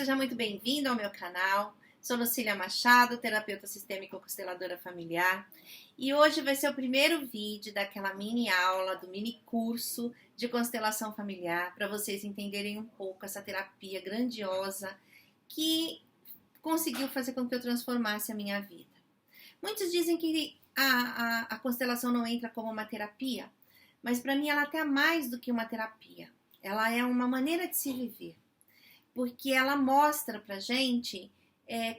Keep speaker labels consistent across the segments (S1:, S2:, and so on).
S1: seja muito bem-vindo ao meu canal. Sou Lucília Machado, terapeuta sistêmica consteladora familiar, e hoje vai ser o primeiro vídeo daquela mini aula, do mini curso de constelação familiar, para vocês entenderem um pouco essa terapia grandiosa que conseguiu fazer com que eu transformasse a minha vida. Muitos dizem que a constelação não entra como uma terapia, mas para mim ela até é mais do que uma terapia. Ela é uma maneira de se viver, porque ela mostra pra gente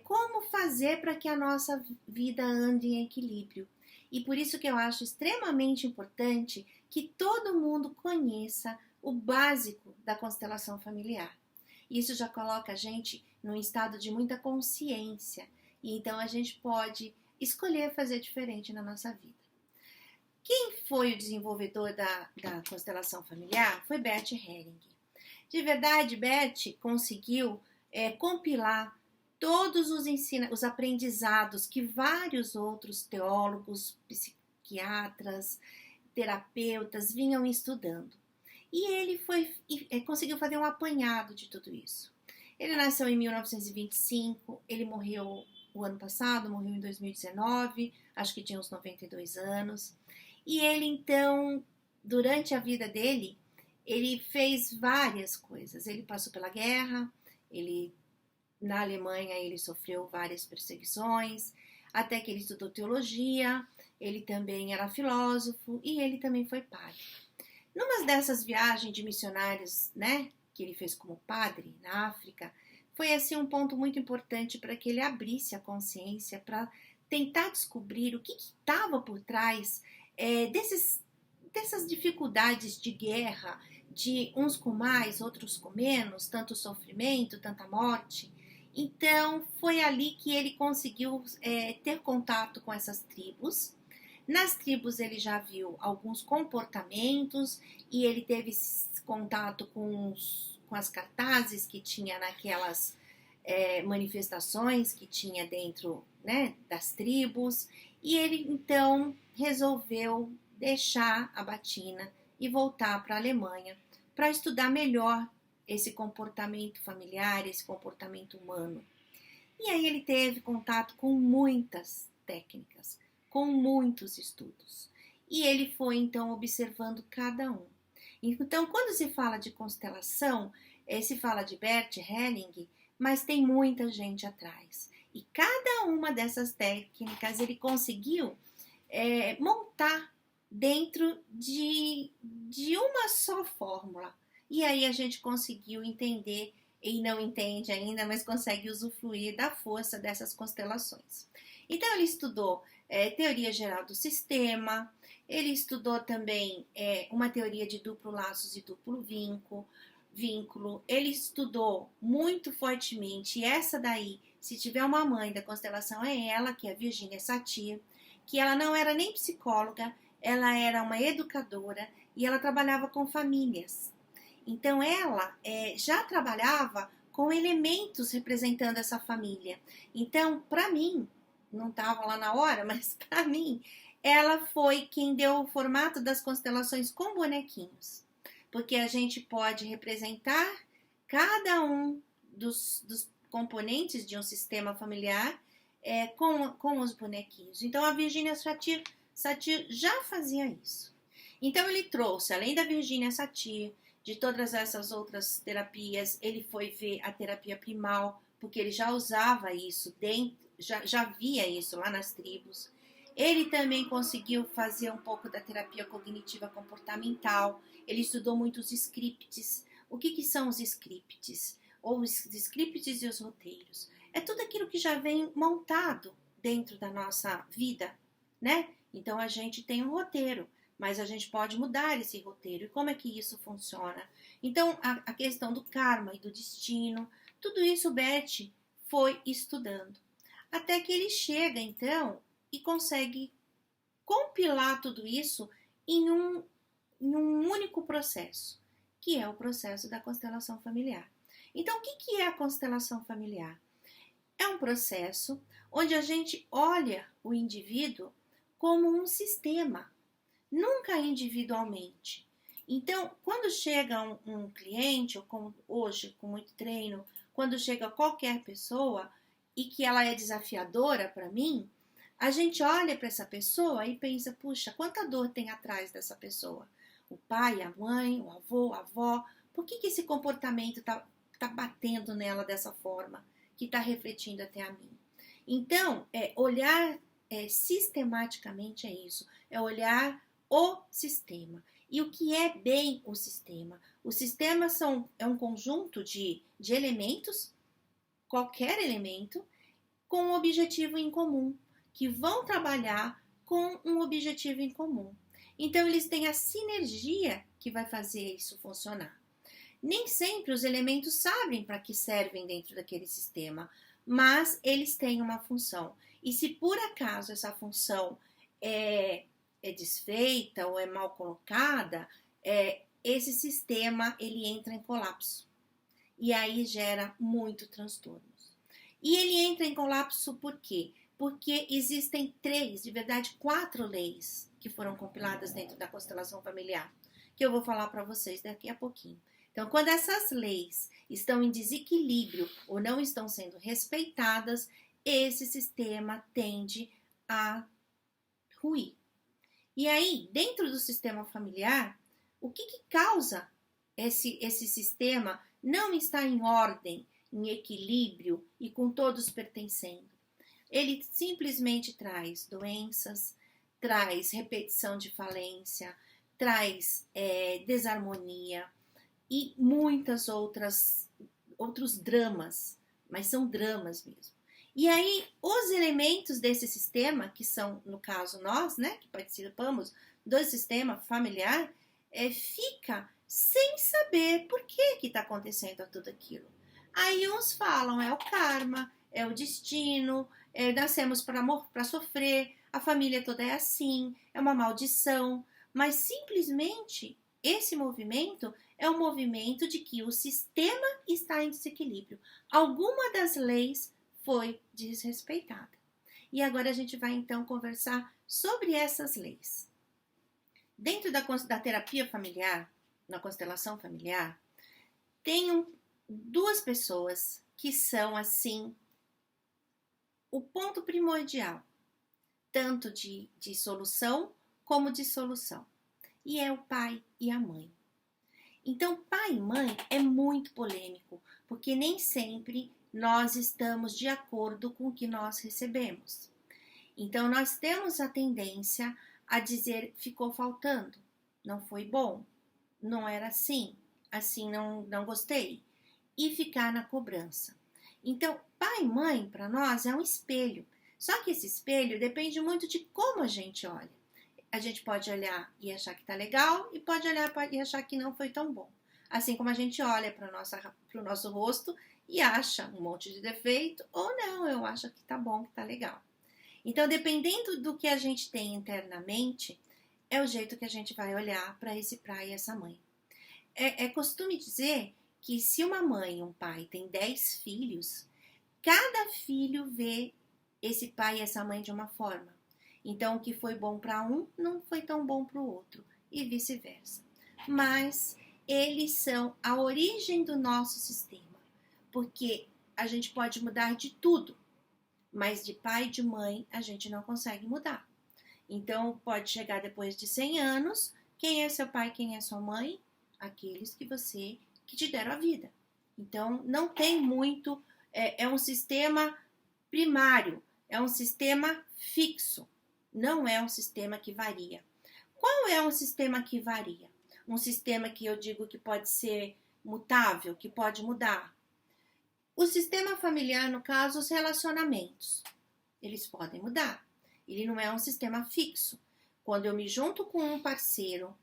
S1: como fazer para que a nossa vida ande em equilíbrio. E por isso que eu acho extremamente importante que todo mundo conheça o básico da constelação familiar. Isso já coloca a gente num estado de muita consciência, e então a gente pode escolher fazer diferente na nossa vida. Quem foi o desenvolvedor da constelação familiar foi Bert Helling. De verdade, Bert conseguiu compilar todos os aprendizados que vários outros teólogos, psiquiatras, terapeutas vinham estudando. E ele conseguiu fazer um apanhado de tudo isso. Ele nasceu em 1925, ele morreu o ano passado, morreu em 2019, acho que tinha uns 92 anos. E ele, então, durante a vida dele, ele fez várias coisas. Ele passou pela guerra, na Alemanha ele sofreu várias perseguições, até que ele estudou teologia, ele também era filósofo e ele também foi padre. Numa dessas viagens de missionários, que ele fez como padre na África, foi assim um ponto muito importante para que ele abrisse a consciência, para tentar descobrir o que estava por trás dessas dificuldades de guerra, de uns com mais, outros com menos, tanto sofrimento, tanta morte. Então, foi ali que ele conseguiu ter contato com essas tribos. Nas tribos ele já viu alguns comportamentos e ele teve contato com as cartazes que tinha naquelas manifestações que tinha dentro das tribos. E ele, então, resolveu deixar a batina e voltar para a Alemanha para estudar melhor esse comportamento familiar, esse comportamento humano. E aí ele teve contato com muitas técnicas, com muitos estudos. E ele foi, então, observando cada um. Então, quando se fala de constelação, se fala de Bert Helling, mas tem muita gente atrás. E cada uma dessas técnicas ele conseguiu montar dentro de uma só fórmula. E aí a gente conseguiu entender, e não entende ainda, mas consegue usufruir da força dessas constelações. Então ele estudou teoria geral do sistema, ele estudou também uma teoria de duplo laços e duplo vínculo, ele estudou muito fortemente, e essa daí, se tiver uma mãe da constelação, é ela, que é a Virginia Satir, que ela não era nem psicóloga, ela era uma educadora e ela trabalhava com famílias. Então ela já trabalhava com elementos representando essa família. Então, para mim, não estava lá na hora, mas para mim, ela foi quem deu o formato das constelações com bonequinhos. Porque a gente pode representar cada um dos componentes de um sistema familiar com os bonequinhos. Então a Virginia Satir já fazia isso. Então ele trouxe, além da Virginia Satir, de todas essas outras terapias, ele foi ver a terapia primal, porque ele já usava isso já via isso lá nas tribos. Ele também conseguiu fazer um pouco da terapia cognitiva comportamental. Ele estudou muitos scripts. O que são os scripts? Ou os scripts e os roteiros? É tudo aquilo que já vem montado dentro da nossa vida, Então a gente tem um roteiro, mas a gente pode mudar esse roteiro. E como é que isso funciona? Então a questão do karma e do destino, tudo isso o Bert foi estudando. Até que ele chega, então, e consegue compilar tudo isso em um único processo, que é o processo da constelação familiar. Então, o que é a constelação familiar? É um processo onde a gente olha o indivíduo como um sistema, nunca individualmente. Então, quando chega um cliente, ou hoje, com muito treino, quando chega qualquer pessoa e que ela é desafiadora para mim, a gente olha para essa pessoa e pensa, puxa, quanta dor tem atrás dessa pessoa? O pai, a mãe, o avô, a avó, por que esse comportamento tá batendo nela dessa forma, que está refletindo até a mim? Então, olhar sistematicamente é isso, é olhar o sistema. E o que é bem o sistema? O sistema é um conjunto de elementos, qualquer elemento, com um objetivo em comum, que vão trabalhar com um objetivo em comum. Então, eles têm a sinergia que vai fazer isso funcionar. Nem sempre os elementos sabem para que servem dentro daquele sistema, mas eles têm uma função. E se por acaso essa função é desfeita ou é mal colocada, esse sistema ele entra em colapso. E aí gera muito transtornos. E ele entra em colapso por quê? Porque existem 4 leis que foram compiladas dentro da constelação familiar, que eu vou falar para vocês daqui a pouquinho. Então, quando essas leis estão em desequilíbrio ou não estão sendo respeitadas, esse sistema tende a ruir. E aí, dentro do sistema familiar, o que causa esse sistema não estar em ordem, em equilíbrio e com todos pertencendo? Ele simplesmente traz doenças, traz repetição de falência, traz desarmonia e muitas outros dramas, mas são dramas mesmo. E aí, os elementos desse sistema, que são, no caso, nós, né, que participamos do sistema familiar, fica sem saber por que está acontecendo tudo aquilo. Aí uns falam, é o karma, é o destino, nascemos para sofrer, a família toda é assim, é uma maldição, mas simplesmente esse movimento é um movimento de que o sistema está em desequilíbrio. Alguma das leis foi desrespeitada. E agora a gente vai então conversar sobre essas leis. Dentro da terapia familiar, na constelação familiar, tem duas pessoas que são assim o ponto primordial, tanto de solução como de solução. E é o pai e a mãe. Então, pai e mãe é muito polêmico, porque nem sempre nós estamos de acordo com o que nós recebemos. Então, nós temos a tendência a dizer, ficou faltando, não foi bom, não era assim não gostei, e ficar na cobrança. Então, pai e mãe, para nós, é um espelho. Só que esse espelho depende muito de como a gente olha. A gente pode olhar e achar que tá legal e pode olhar e achar que não foi tão bom. Assim como a gente olha para o nosso rosto e acha um monte de defeito, ou não, eu acho que tá bom, que tá legal. Então, dependendo do que a gente tem internamente, é o jeito que a gente vai olhar para esse pai e essa mãe. É costume dizer que se uma mãe e um pai têm 10 filhos, cada filho vê esse pai e essa mãe de uma forma. Então, o que foi bom para um não foi tão bom para o outro, e vice-versa. Mas eles são a origem do nosso sistema, porque a gente pode mudar de tudo, mas de pai e de mãe a gente não consegue mudar. Então, pode chegar depois de 100 anos, quem é seu pai, quem é sua mãe? Aqueles que te deram a vida. Então, não tem muito, é um sistema primário, é um sistema fixo. Não é um sistema que varia. Qual é um sistema que varia? Um sistema que eu digo que pode ser mutável, que pode mudar. O sistema familiar, no caso, os relacionamentos, eles podem mudar. Ele não é um sistema fixo. Quando eu me junto com um parceiro,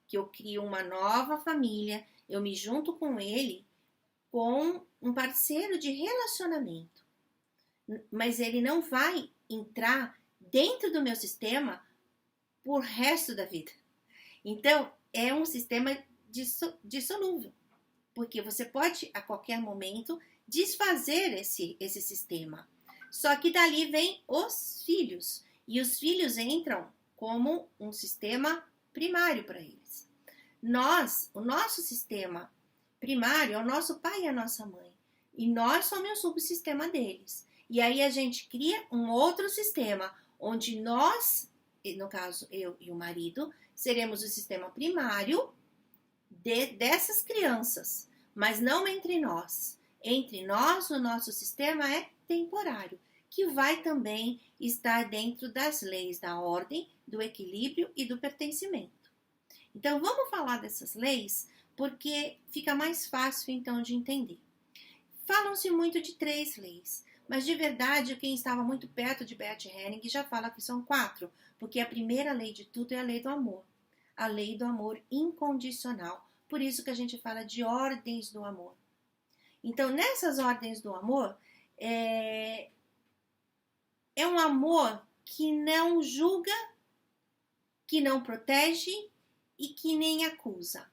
S1: que eu crio uma nova família, eu me junto com ele com um parceiro de relacionamento. Mas ele não vai entrar dentro do meu sistema por resto da vida. Então, é um sistema dissolúvel, porque você pode, a qualquer momento, desfazer esse sistema. Só que dali vem os filhos, e os filhos entram como um sistema primário para eles. O nosso sistema primário é o nosso pai e a nossa mãe. E nós somos o subsistema deles. E aí a gente cria um outro sistema, onde nós, no caso eu e o marido, seremos o sistema primário dessas crianças, mas não entre nós. Entre nós, o nosso sistema é temporário, que vai também estar dentro das leis da ordem, do equilíbrio e do pertencimento. Então, vamos falar dessas leis, porque fica mais fácil, então, de entender. Falam-se muito de 3 leis, mas de verdade, quem estava muito perto de Bert Helling já fala que são 4, porque a primeira lei de tudo é a lei do amor. A lei do amor incondicional. Por isso que a gente fala de ordens do amor. Então, nessas ordens do amor, é um amor que não julga, que não protege e que nem acusa.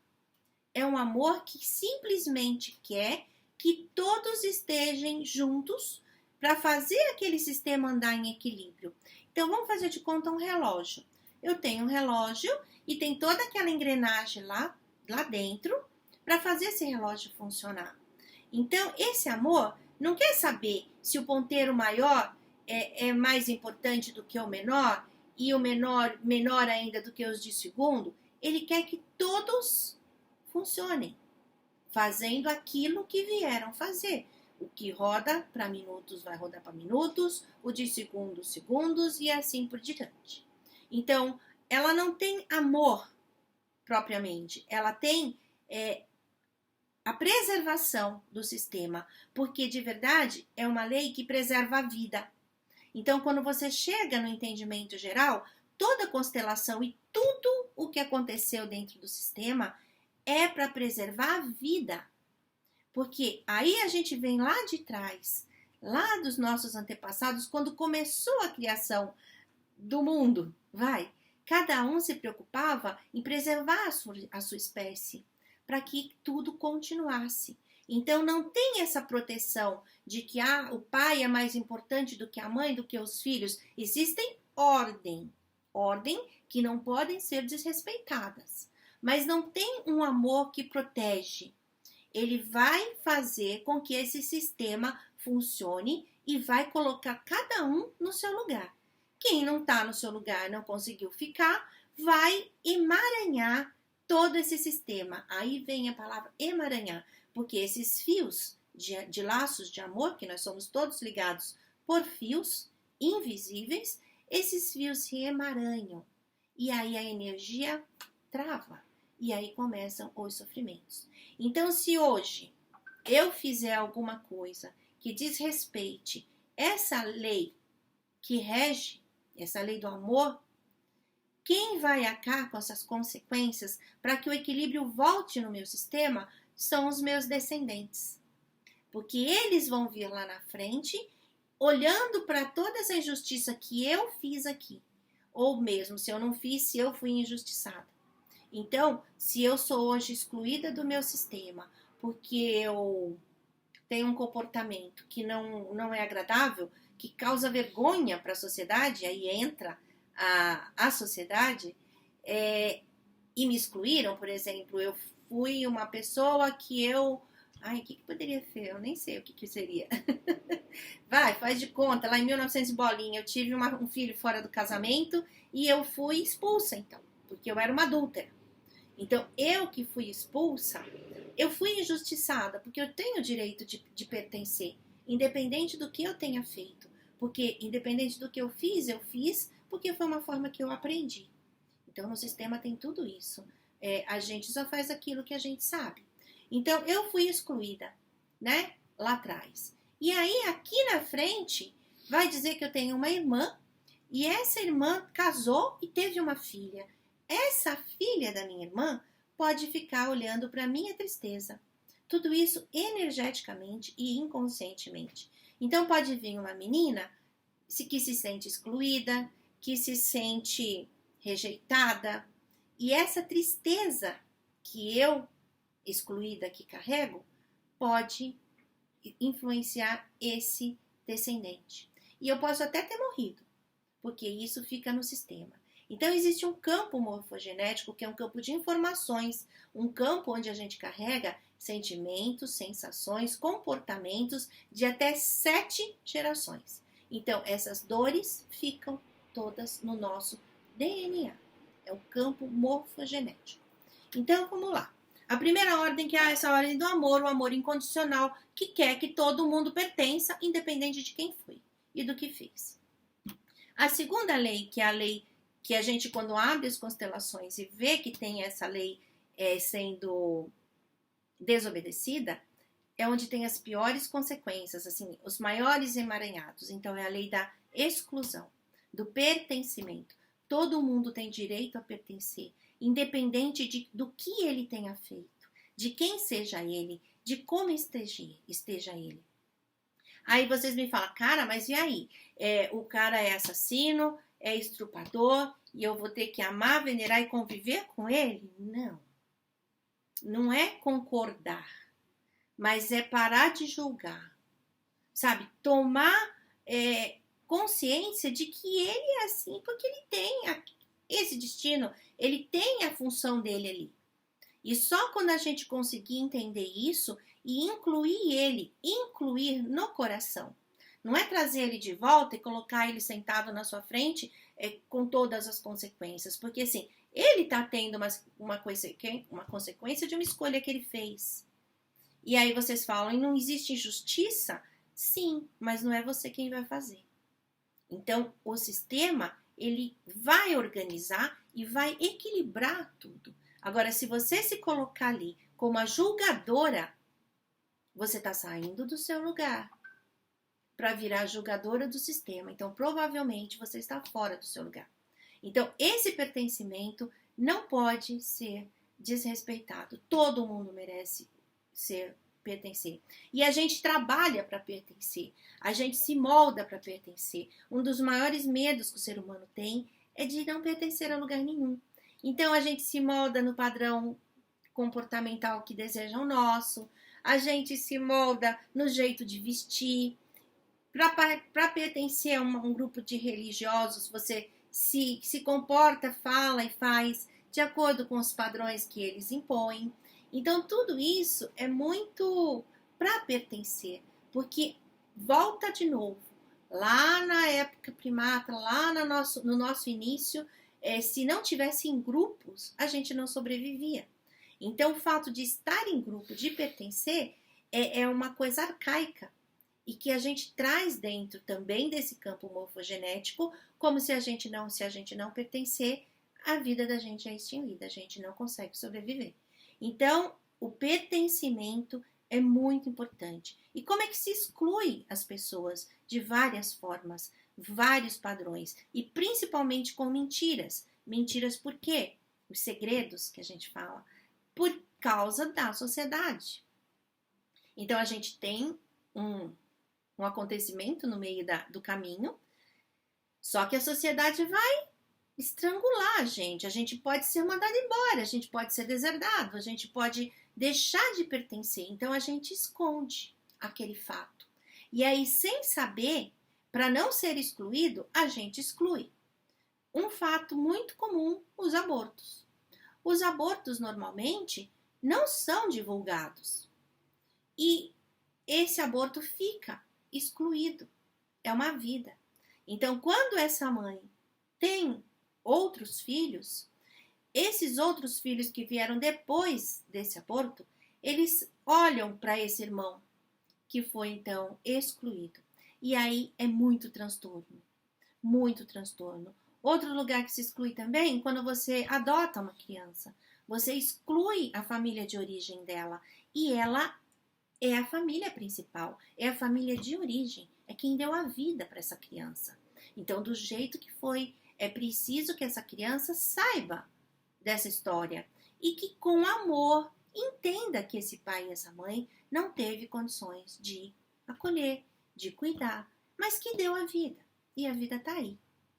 S1: É um amor que simplesmente quer que todos estejam juntos para fazer aquele sistema andar em equilíbrio. Então, vamos fazer de conta um relógio. Eu tenho um relógio e tem toda aquela engrenagem lá dentro para fazer esse relógio funcionar. Então, esse amor não quer saber se o ponteiro maior é mais importante do que o menor e o menor ainda do que os de segundo. Ele quer que todos funcionem, fazendo aquilo que vieram fazer. O que roda para minutos vai rodar para minutos, o de segundos, segundos e assim por diante. Então, ela não tem amor propriamente, ela tem a preservação do sistema, porque de verdade é uma lei que preserva a vida. Então, quando você chega no entendimento geral, toda a constelação e tudo o que aconteceu dentro do sistema é para preservar a vida. Porque aí a gente vem lá de trás, lá dos nossos antepassados, quando começou a criação do mundo, cada um se preocupava em preservar a sua espécie, para que tudo continuasse. Então não tem essa proteção de que o pai é mais importante do que a mãe, do que os filhos. Existem ordem que não podem ser desrespeitadas, mas não tem um amor que protege. Ele vai fazer com que esse sistema funcione e vai colocar cada um no seu lugar. Quem não está no seu lugar, não conseguiu ficar, vai emaranhar todo esse sistema. Aí vem a palavra emaranhar, porque esses fios de laços de amor, que nós somos todos ligados por fios invisíveis, esses fios se emaranham. E aí a energia trava. E aí começam os sofrimentos. Então, se hoje eu fizer alguma coisa que desrespeite essa lei que rege, essa lei do amor, quem vai arcar com essas consequências para que o equilíbrio volte no meu sistema são os meus descendentes. Porque eles vão vir lá na frente, olhando para toda essa injustiça que eu fiz aqui. Ou mesmo, se eu não fiz, se eu fui injustiçada. Então, se eu sou hoje excluída do meu sistema, porque eu tenho um comportamento que não é agradável, que causa vergonha para a sociedade, aí entra a sociedade, e me excluíram, por exemplo, eu fui uma pessoa que eu... Ai, o que poderia ser? Eu nem sei o que seria. Faz de conta, lá em 1900 bolinha, eu tive um filho fora do casamento e eu fui expulsa, então, porque eu era uma adúltera. Então, eu que fui expulsa, eu fui injustiçada, porque eu tenho o direito de pertencer, independente do que eu tenha feito. Porque, independente do que eu fiz porque foi uma forma que eu aprendi. Então, no sistema tem tudo isso. A gente só faz aquilo que a gente sabe. Então, eu fui excluída, né? Lá atrás. E aí, aqui na frente, vai dizer que eu tenho uma irmã, e essa irmã casou e teve uma filha. Essa filha da minha irmã pode ficar olhando para a minha tristeza. Tudo isso energeticamente e inconscientemente. Então, pode vir uma menina que se sente excluída, que se sente rejeitada. E essa tristeza que eu, excluída, que carrego, pode influenciar esse descendente. E eu posso até ter morrido, porque isso fica no sistema. Então, existe um campo morfogenético, que é um campo de informações, um campo onde a gente carrega sentimentos, sensações, comportamentos de até 7 gerações. Então, essas dores ficam todas no nosso DNA. É o campo morfogenético. Então, vamos lá. A primeira ordem, que é essa ordem do amor, o amor incondicional, que quer que todo mundo pertença, independente de quem foi e do que fez. A segunda lei, que é a lei que a gente, quando abre as constelações e vê que tem essa lei sendo desobedecida, é onde tem as piores consequências, assim, os maiores emaranhados. Então, é a lei da exclusão, do pertencimento. Todo mundo tem direito a pertencer, independente do que ele tenha feito, de quem seja ele, de como esteja ele. Aí vocês me falam, cara, mas e aí? O cara é assassino, é estrupador, e eu vou ter que amar, venerar e conviver com ele? Não. Não é concordar, mas é parar de julgar, sabe? Tomar consciência de que ele é assim, porque ele tem esse destino, ele tem a função dele ali. E só quando a gente conseguir entender isso e incluir no coração. Não é trazer ele de volta e colocar ele sentado na sua frente com todas as consequências. Porque assim, ele está tendo uma consequência de uma escolha que ele fez. E aí vocês falam, e não existe injustiça? Sim, mas não é você quem vai fazer. Então, o sistema, ele vai organizar e vai equilibrar tudo. Agora, se você se colocar ali como a julgadora, você está saindo do seu lugar para virar julgadora do sistema. Então, provavelmente, você está fora do seu lugar. Então, esse pertencimento não pode ser desrespeitado. Todo mundo merece pertencer. E a gente trabalha para pertencer. A gente se molda para pertencer. Um dos maiores medos que o ser humano tem é de não pertencer a lugar nenhum. Então, a gente se molda no padrão comportamental que deseja o nosso. A gente se molda no jeito de vestir. Para pertencer a um grupo de religiosos, você se comporta, fala e faz de acordo com os padrões que eles impõem. Então, tudo isso é muito para pertencer, porque volta de novo, lá na época primata, lá no nosso início, se não tivesse em grupos, a gente não sobrevivia. Então, o fato de estar em grupo, de pertencer, é uma coisa arcaica e que a gente traz dentro também desse campo morfogenético, como se a gente não pertencer, a vida da gente é extinguida, a gente não consegue sobreviver. Então, o pertencimento é muito importante. E como é que se exclui as pessoas de várias formas, vários padrões, e principalmente com mentiras? Mentiras por quê? Os segredos que a gente fala, por causa da sociedade. Então, a gente tem um acontecimento no meio do caminho, só que a sociedade vai estrangular a gente pode ser mandado embora, a gente pode ser deserdado, a gente pode deixar de pertencer, então a gente esconde aquele fato. E aí, sem saber, para não ser excluído, a gente exclui. Um fato muito comum, os abortos. Os abortos, normalmente, não são divulgados. E esse aborto fica excluído. É uma vida. Então, quando essa mãe tem outros filhos, esses outros filhos que vieram depois desse aborto, eles olham para esse irmão que foi então excluído. E aí é muito transtorno. Muito transtorno. Outro lugar que se exclui também, quando você adota uma criança, você exclui a família de origem dela e ela é a família principal, é a família de origem, é quem deu a vida para essa criança. Então, do jeito que foi, é preciso que essa criança saiba dessa história e que, com amor, entenda que esse pai e essa mãe não teve condições de acolher, de cuidar, mas que deu a vida. E a vida está aí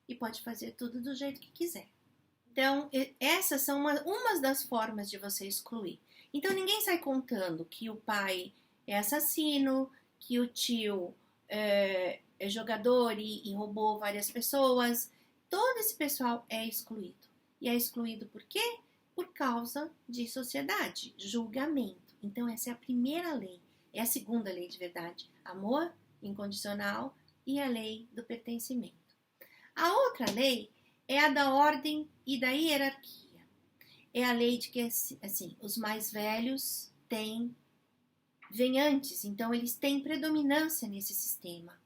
S1: e pode fazer tudo do jeito que quiser. Então, essas são umas das formas de você excluir. Então, ninguém sai contando que o pai é assassino, que o tio é jogador e roubou várias pessoas. Todo esse pessoal é excluído. E é excluído por quê? Por causa de sociedade, julgamento. Então essa é a primeira lei, é a segunda lei de verdade, amor incondicional e a lei do pertencimento. A outra lei é a da ordem e da hierarquia. É a lei de que, assim, os mais velhos vêm antes, então eles têm predominância nesse sistema.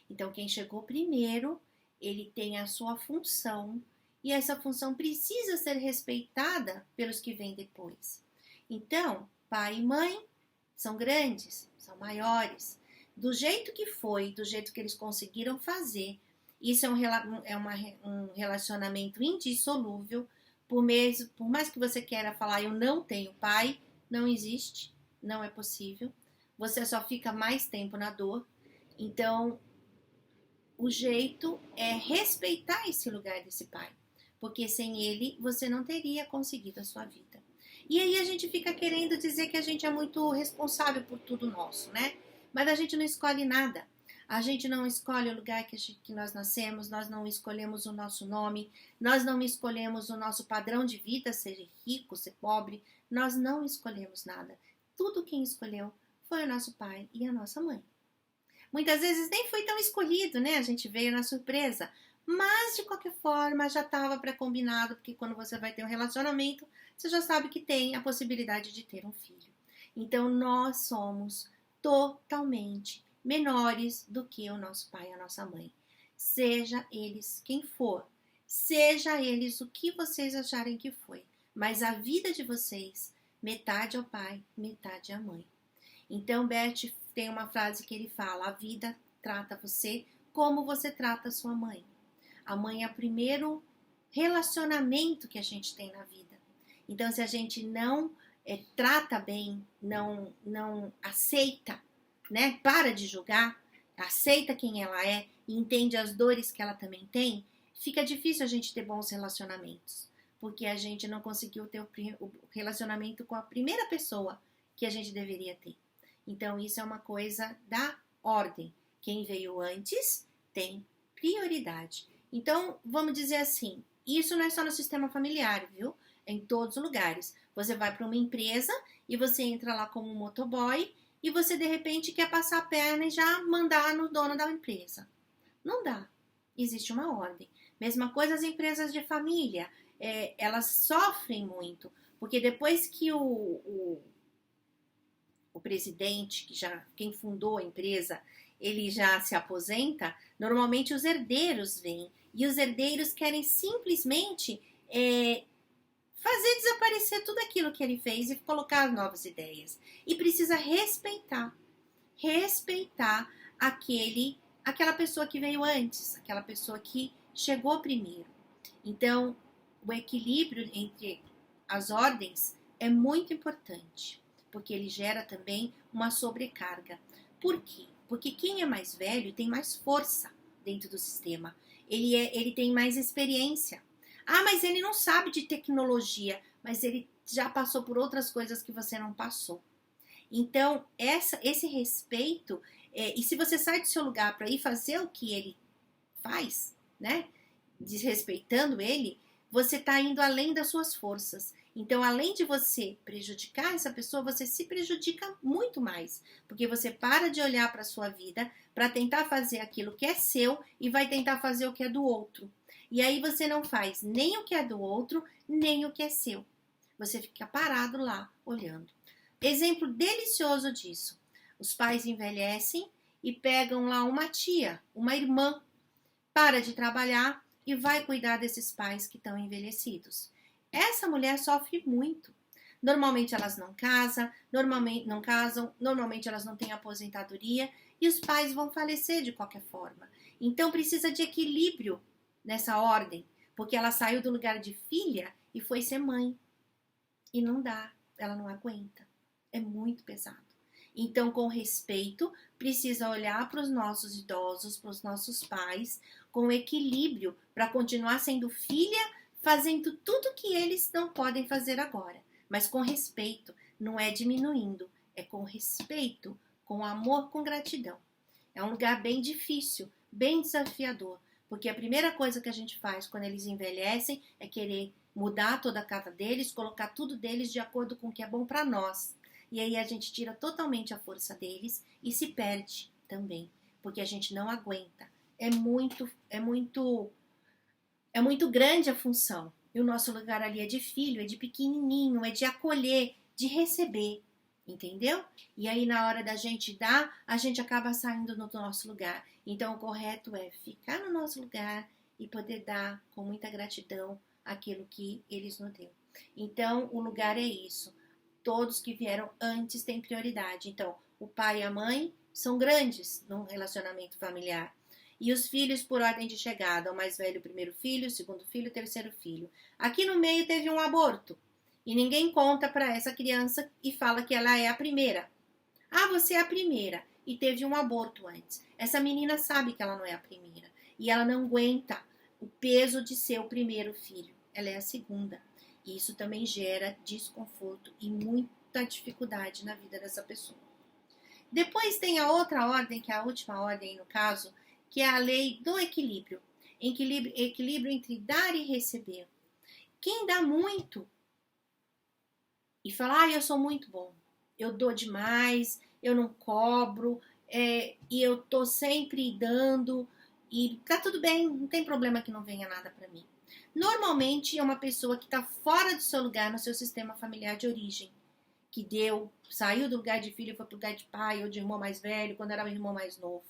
S1: Então quem chegou primeiro, ele tem a sua função e essa função precisa ser respeitada pelos que vêm depois. Então, pai e mãe são grandes, são maiores, do jeito que foi, do jeito que eles conseguiram fazer. Isso um relacionamento indissolúvel. Por mais que você queira falar, eu não tenho pai, não existe, não é possível. Você só fica mais tempo na dor. Então, o jeito é respeitar esse lugar desse pai, porque sem ele você não teria conseguido a sua vida. E aí a gente fica querendo dizer que a gente é muito responsável por tudo nosso, né? Mas a gente não escolhe nada. A gente não escolhe o lugar que nós nascemos, nós não escolhemos o nosso nome, nós não escolhemos o nosso padrão de vida, ser rico, ser pobre, nós não escolhemos nada. Tudo quem escolheu foi o nosso pai e a nossa mãe. Muitas vezes nem foi tão escolhido, né? A gente veio na surpresa. Mas, de qualquer forma, já estava pré-combinado, porque quando você vai ter um relacionamento, você já sabe que tem a possibilidade de ter um filho. Então, nós somos totalmente menores do que o nosso pai e a nossa mãe. Seja eles quem for, seja eles o que vocês acharem que foi. Mas a vida de vocês, metade é o pai, metade é a mãe. Então, Bert tem uma frase que ele fala: a vida trata você como você trata a sua mãe. A mãe é o primeiro relacionamento que a gente tem na vida. Então, se a gente não trata bem, não aceita, né? Para de julgar, aceita quem ela é e entende as dores que ela também tem, fica difícil a gente ter bons relacionamentos. Porque a gente não conseguiu ter o relacionamento com a primeira pessoa que a gente deveria ter. Então, isso é uma coisa da ordem. Quem veio antes tem prioridade. Então, vamos dizer assim, isso não é só no sistema familiar, viu? É em todos os lugares. Você vai para uma empresa e você entra lá como um motoboy e você, de repente, quer passar a perna e já mandar no dono da empresa. Não dá. Existe uma ordem. Mesma coisa as empresas de família. Elas sofrem muito, porque depois que o presidente, quem fundou a empresa, ele já se aposenta, normalmente os herdeiros vêm. E os herdeiros querem simplesmente fazer desaparecer tudo aquilo que ele fez e colocar novas ideias. E precisa respeitar aquela pessoa que veio antes, aquela pessoa que chegou primeiro. Então, o equilíbrio entre as ordens é muito importante, porque ele gera também uma sobrecarga. Por quê? Porque quem é mais velho tem mais força dentro do sistema. Ele tem mais experiência. Ah, mas ele não sabe de tecnologia, mas ele já passou por outras coisas que você não passou. Então, esse respeito, e se você sai do seu lugar para ir fazer o que ele faz, né, desrespeitando ele, você está indo além das suas forças. Então, além de você prejudicar essa pessoa, você se prejudica muito mais. Porque você para de olhar para a sua vida para tentar fazer aquilo que é seu e vai tentar fazer o que é do outro. E aí você não faz nem o que é do outro, nem o que é seu. Você fica parado lá, olhando. Exemplo delicioso disso. Os pais envelhecem e pegam lá uma tia, uma irmã, para de trabalhar e vai cuidar desses pais que estão envelhecidos. Essa mulher sofre muito. Normalmente elas não casam, normalmente elas não têm aposentadoria e os pais vão falecer de qualquer forma. Então precisa de equilíbrio nessa ordem, porque ela saiu do lugar de filha e foi ser mãe. E não dá, ela não aguenta. É muito pesado. Então, com respeito, precisa olhar para os nossos idosos, para os nossos pais, com equilíbrio, para continuar sendo filha, fazendo tudo que eles não podem fazer agora. Mas com respeito, não é diminuindo, é com respeito, com amor, com gratidão. É um lugar bem difícil, bem desafiador, porque a primeira coisa que a gente faz quando eles envelhecem é querer mudar toda a casa deles, colocar tudo deles de acordo com o que é bom para nós. E aí a gente tira totalmente a força deles e se perde também, porque a gente não aguenta. É muito grande a função. E o nosso lugar ali é de filho, é de pequenininho, é de acolher, de receber, entendeu? E aí na hora da gente dar, a gente acaba saindo do nosso lugar. Então o correto é ficar no nosso lugar e poder dar com muita gratidão aquilo que eles nos deu. Então o lugar é isso. Todos que vieram antes têm prioridade. Então o pai e a mãe são grandes no relacionamento familiar. E os filhos por ordem de chegada, o mais velho, o primeiro filho, o segundo filho, o terceiro filho. Aqui no meio teve um aborto. E ninguém conta para essa criança e fala que ela é a primeira. Ah, você é a primeira. E teve um aborto antes. Essa menina sabe que ela não é a primeira. E ela não aguenta o peso de ser o primeiro filho. Ela é a segunda. E isso também gera desconforto e muita dificuldade na vida dessa pessoa. Depois tem a outra ordem, que é a última ordem no caso, que é a lei do equilíbrio. Equilíbrio entre dar e receber. Quem dá muito e fala, eu sou muito bom, eu dou demais, eu não cobro, e eu tô sempre dando, e tá tudo bem, não tem problema que não venha nada para mim. Normalmente é uma pessoa que está fora do seu lugar no seu sistema familiar de origem, que saiu do lugar de filho e foi pro lugar de pai ou de irmão mais velho, quando era o irmão mais novo.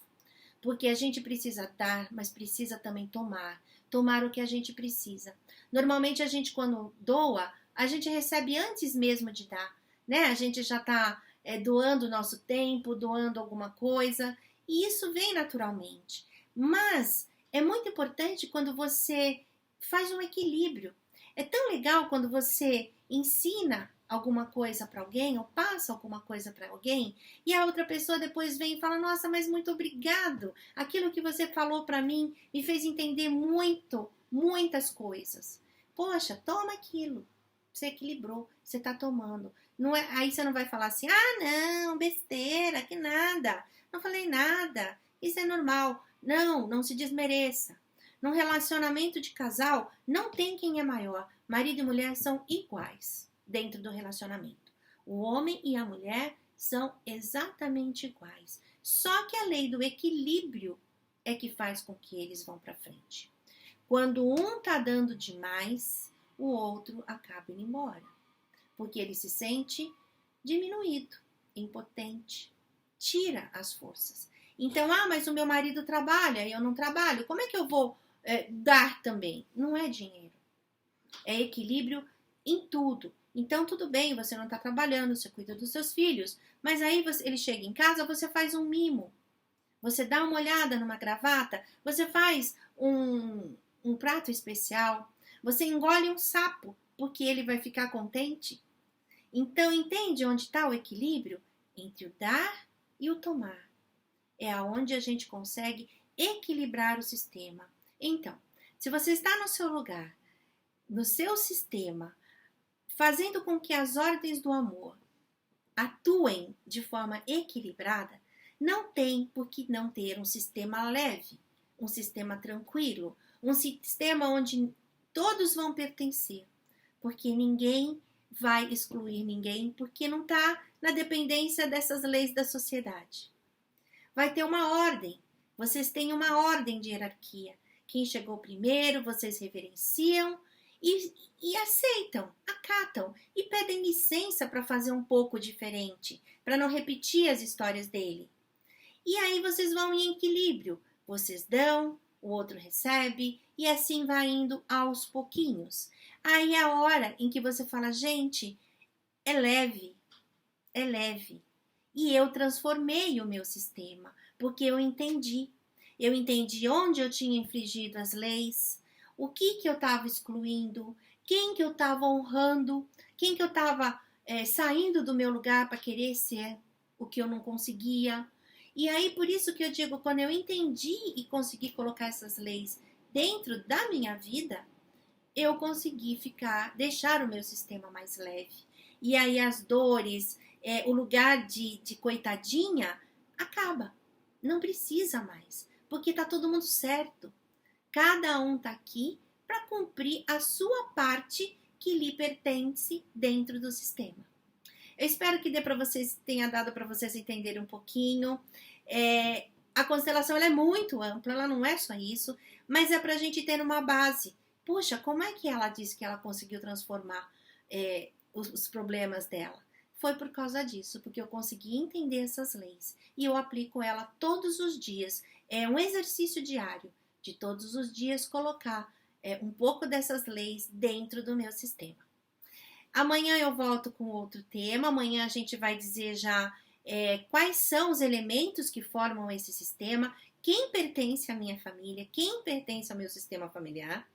S1: Porque a gente precisa dar, mas precisa também tomar o que a gente precisa. Normalmente a gente quando doa, a gente recebe antes mesmo de dar, né? A gente já está doando o nosso tempo, doando alguma coisa, e isso vem naturalmente. Mas é muito importante quando você faz um equilíbrio. É tão legal quando você ensina alguma coisa para alguém, ou passa alguma coisa para alguém, e a outra pessoa depois vem e fala, nossa, mas muito obrigado, aquilo que você falou para mim me fez entender muitas coisas. Poxa, toma aquilo. Você equilibrou, você está tomando. Não é, aí você não vai falar assim, não, besteira, que nada. Não falei nada, isso é normal. Não se desmereça. Num relacionamento de casal, não tem quem é maior. Marido e mulher são iguais dentro do relacionamento. O homem e a mulher são exatamente iguais. Só que a lei do equilíbrio é que faz com que eles vão para frente. Quando um está dando demais, o outro acaba indo embora. Porque ele se sente diminuído, impotente, tira as forças. Então, mas o meu marido trabalha e eu não trabalho, como é que eu vou dar também? Não é dinheiro. É equilíbrio em tudo. Então, tudo bem, você não está trabalhando, você cuida dos seus filhos, mas aí ele chega em casa, você faz um mimo. Você dá uma olhada numa gravata, você faz um prato especial, você engole um sapo, porque ele vai ficar contente. Então, entende onde está o equilíbrio entre o dar e o tomar? É aonde a gente consegue equilibrar o sistema. Então, se você está no seu lugar, no seu sistema, fazendo com que as ordens do amor atuem de forma equilibrada, não tem por que não ter um sistema leve, um sistema tranquilo, um sistema onde todos vão pertencer, porque ninguém vai excluir ninguém, porque não está na dependência dessas leis da sociedade. Vai ter uma ordem, vocês têm uma ordem de hierarquia. Quem chegou primeiro, vocês reverenciam e aceitam, acatam e pedem licença para fazer um pouco diferente, para não repetir as histórias dele. E aí vocês vão em equilíbrio, vocês dão, o outro recebe e assim vai indo aos pouquinhos. Aí é a hora em que você fala, gente, é leve. E eu transformei o meu sistema, porque eu entendi. Eu entendi onde eu tinha infringido as leis, o que eu estava excluindo, quem que eu estava honrando, quem que eu estava saindo do meu lugar para querer ser o que eu não conseguia. E aí, por isso que eu digo, quando eu entendi e consegui colocar essas leis dentro da minha vida, eu consegui deixar o meu sistema mais leve. E aí as dores, o lugar de coitadinha, acaba. Não precisa mais, porque tá todo mundo certo. Cada um tá aqui para cumprir a sua parte que lhe pertence dentro do sistema. Eu espero que dê para vocês, tenha dado para vocês entenderem um pouquinho. A constelação ela é muito ampla, ela não é só isso, mas é para a gente ter uma base. Puxa, como é que ela disse que ela conseguiu transformar os problemas dela? Foi por causa disso, porque eu consegui entender essas leis e eu aplico ela todos os dias. É um exercício diário de todos os dias colocar um pouco dessas leis dentro do meu sistema. Amanhã eu volto com outro tema. Amanhã a gente vai dizer já quais são os elementos que formam esse sistema, quem pertence à minha família, quem pertence ao meu sistema familiar.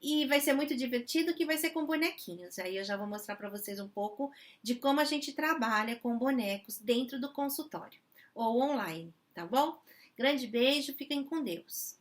S1: E vai ser muito divertido, que vai ser com bonequinhos. Aí eu já vou mostrar para vocês um pouco de como a gente trabalha com bonecos dentro do consultório ou online, tá bom? Grande beijo, fiquem com Deus.